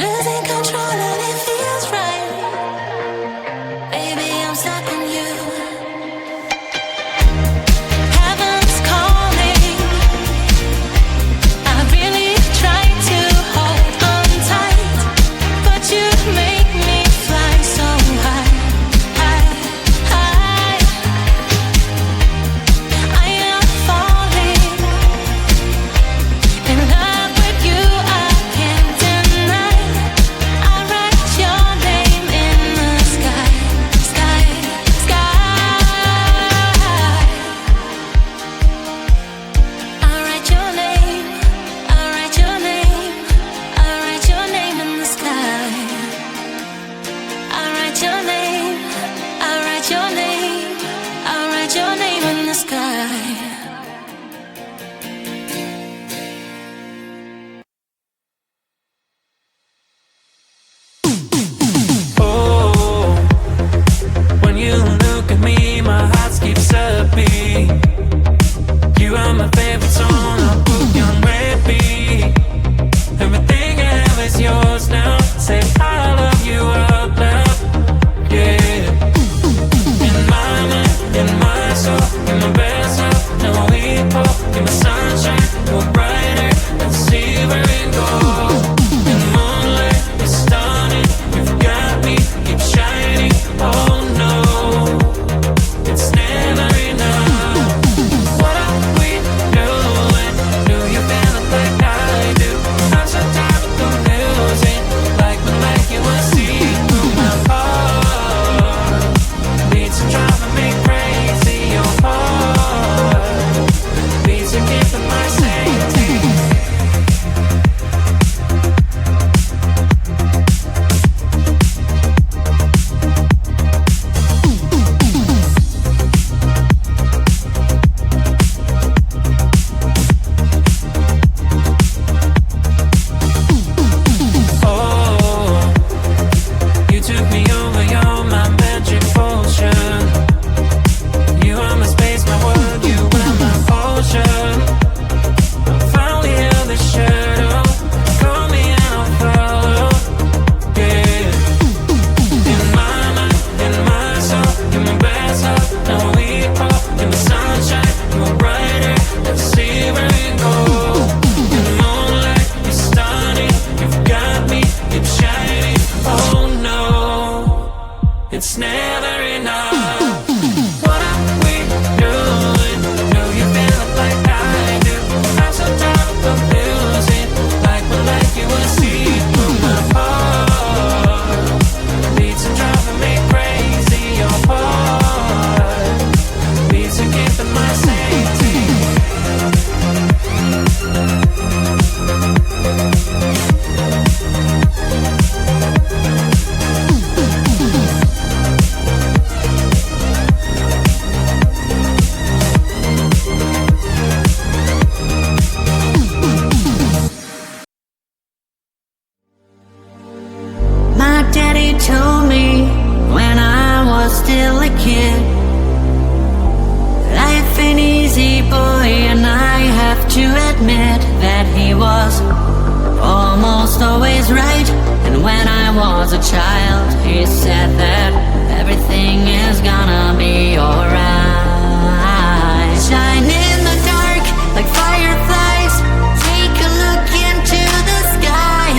losing control and it feels right. Baby, I'm stuck on you. Heaven's calling. I really try to hold on tight, but you make me fly so high, high, high. I am falling in love with you. I can't deny. I write your name in the sky, sky, sky. I write your name. I write your name. I write your name in the sky. I write your name. I write your name. I write your name in the sky. Oh, when you look at me, my heart skips a beat. You are my favorite song, I'll put you on repeat. Everything I have is yours now. Say I love you out loud, yeah. In my mind, in my soul, in my best love, no equal. In my sunshine, go brighter than silver and gold. In the moonlight, you're stunning. You've got me, keep shining. Oh no, it's never enough. What are we doing? Do you feel it like I do? I'm so tired of losing, like you will see through my heart. Beats are driving me crazy. Your heart beats are keeping my safety. Oh, you took me over, you're my magic potion. You are my space, my world, you are my ocean. I finally held the shadow, call me and I'll follow, yeah. In my mind, in my soul, in my best love, no equal. In the sunshine, you're brighter than silver and gold. In the moonlight, you're stunning. You've got me, keep shining. Oh no, it's never enough. What are we doing? Do you feel it like I do? I'm so tired of losing, like you will see through my heart. Beats are driving me crazy. Your heart beats are keeping my safety. My daddy told me when I was still a kid, life ain't easy, boy, and I have to admit that he was almost always right. And when I was a child, he said that everything is gonna be alright. Shine in the dark like fireflies. Take a look into the sky,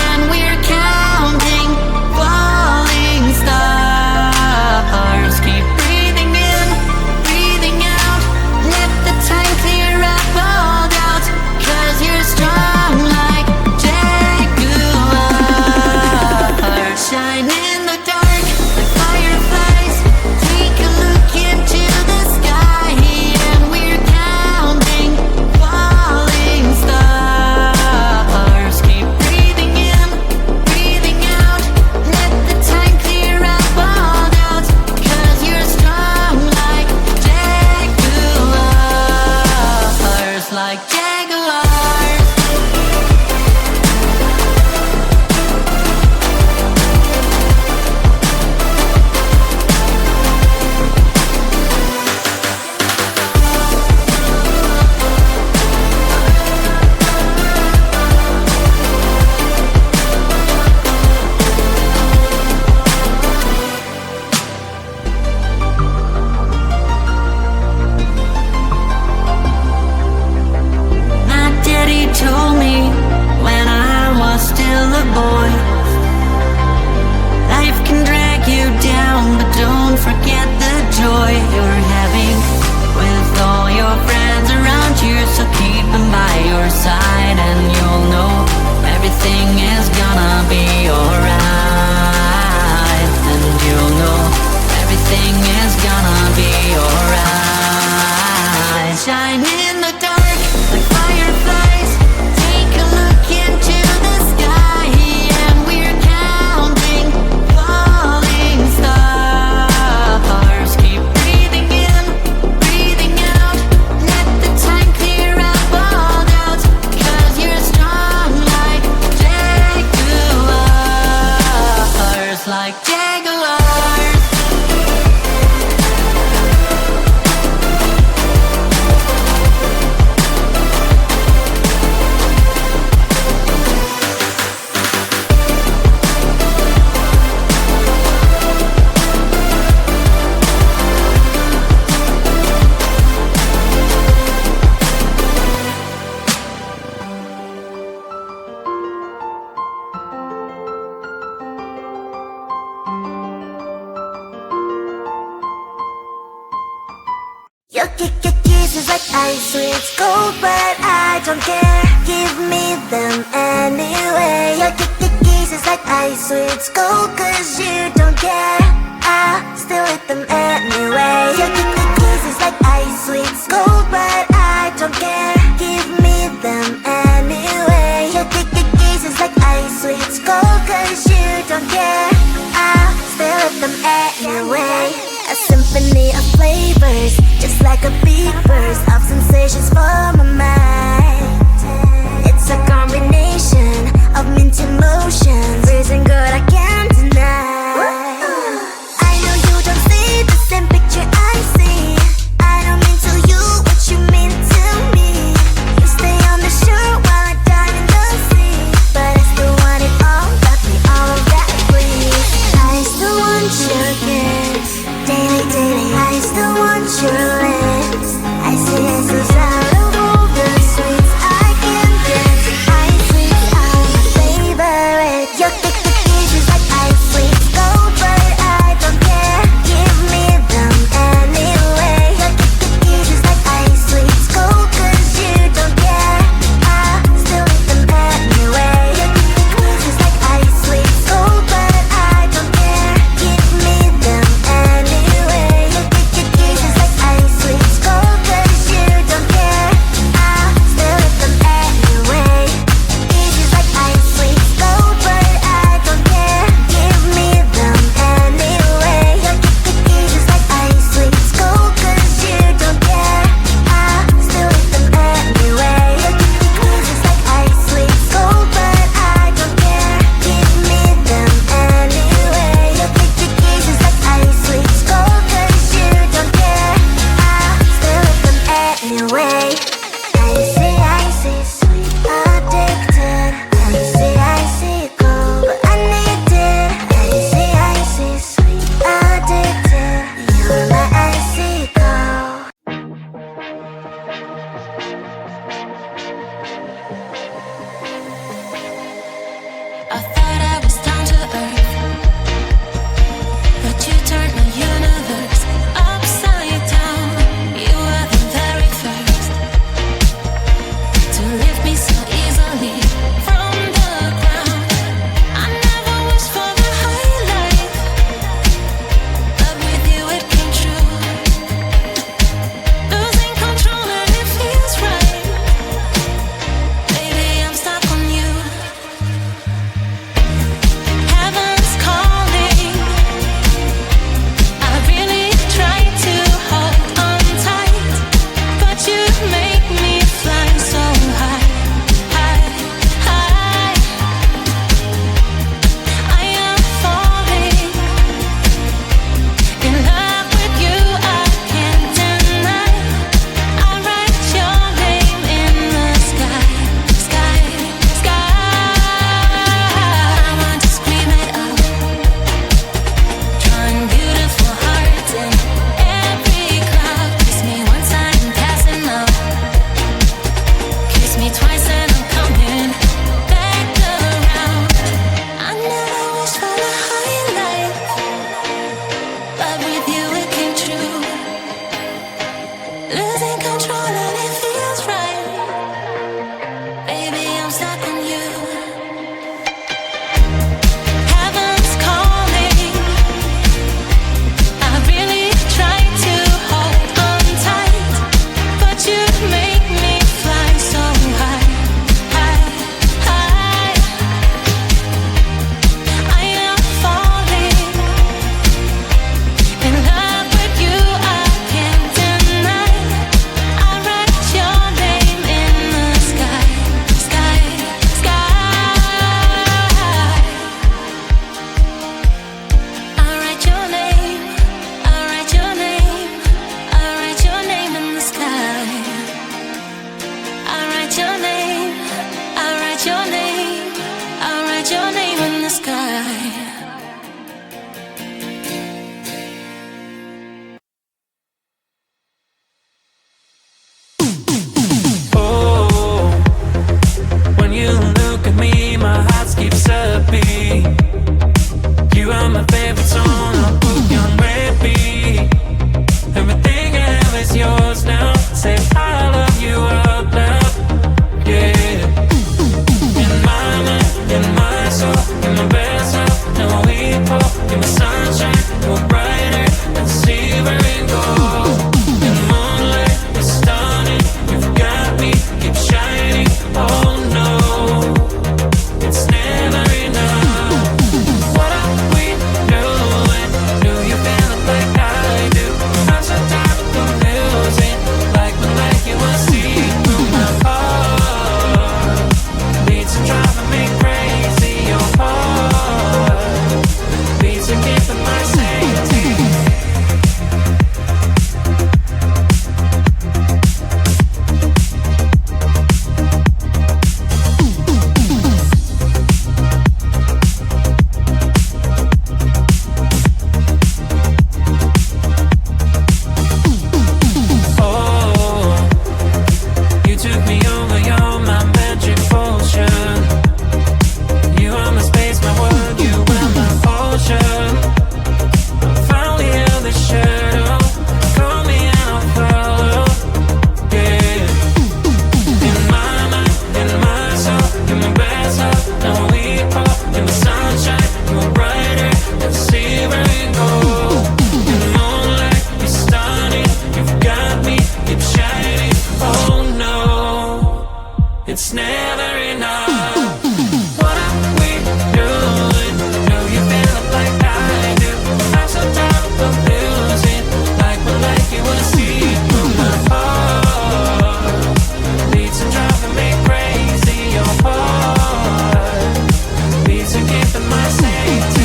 and we're counting falling stars. Keep breathing in, breathing out. Let the time clear up all doubt, 'cause you're strong like Jaguar. Shine in the dark like fireflies. Take a look into side, and you'll know everything is gonna be alright. And you'll know everything is gonna be alright. Shine in the dark like fireflies. Take a look into the sky, and we're counting falling stars. Keep breathing in, breathing out. Let the time clear up all doubts, 'cause you're strong like jaguars, like jaguars. Your kisses like ice, sweet gold, but I don't care. Give me them anyway. Your kisses like ice, sweet gold, 'cause you don't care. I'll still eat them anyway. Your kisses like ice, sweet gold, but I don't care. Give me them anyway. Your kisses like ice, sweet gold, 'cause you don't care. I'll still eat them anyway. A symphony of flavors, just like a big burst of sensations for my mind. It's a combination of mint emotions, freezing good I can't deny. I know you don't see the same picture I see. I don't mean to you what you mean to me. You stay on the shore while I dive in the sea, but I still want it all, got me all of that breeze. I still want your kiss, daily, daily. I still want your lips. I see this out of all the sweets I can get. Ice sweets are my favorite. Your kisses like ice sweets gold, but I don't care. Give me them anyway. Your kisses like ice sweets gold, 'cause you don't care. I'll still eat them anyway. Your kisses like ice sweets gold, but I don't care. Give me them anyway. Your kisses like ice sweets gold, 'cause you don't care. I'll still eat them anyway. Kisses like ice sweets gold, but I don't care. Give me them anyway. Your kisses like ice sweets gold, 'cause you don't care. I'll still eat them anyway. Your kisses like ice sweets gold, but I don't care. Give me them anyway. Your kisses like ice sweets gold, 'cause you don't care. I'll still eat them anyway. Icy, sweet, addicted. Icy, cold, but I need it. Icy, sweet, addicted. You're my icy cold. I thought I was down to earth, but you turned my universe upside down. You were the very first to lift me so easily from the ground. I never wished for the high life, but with you it came true. Losing control and it feels right. Baby, I'm stuck on you. am I saying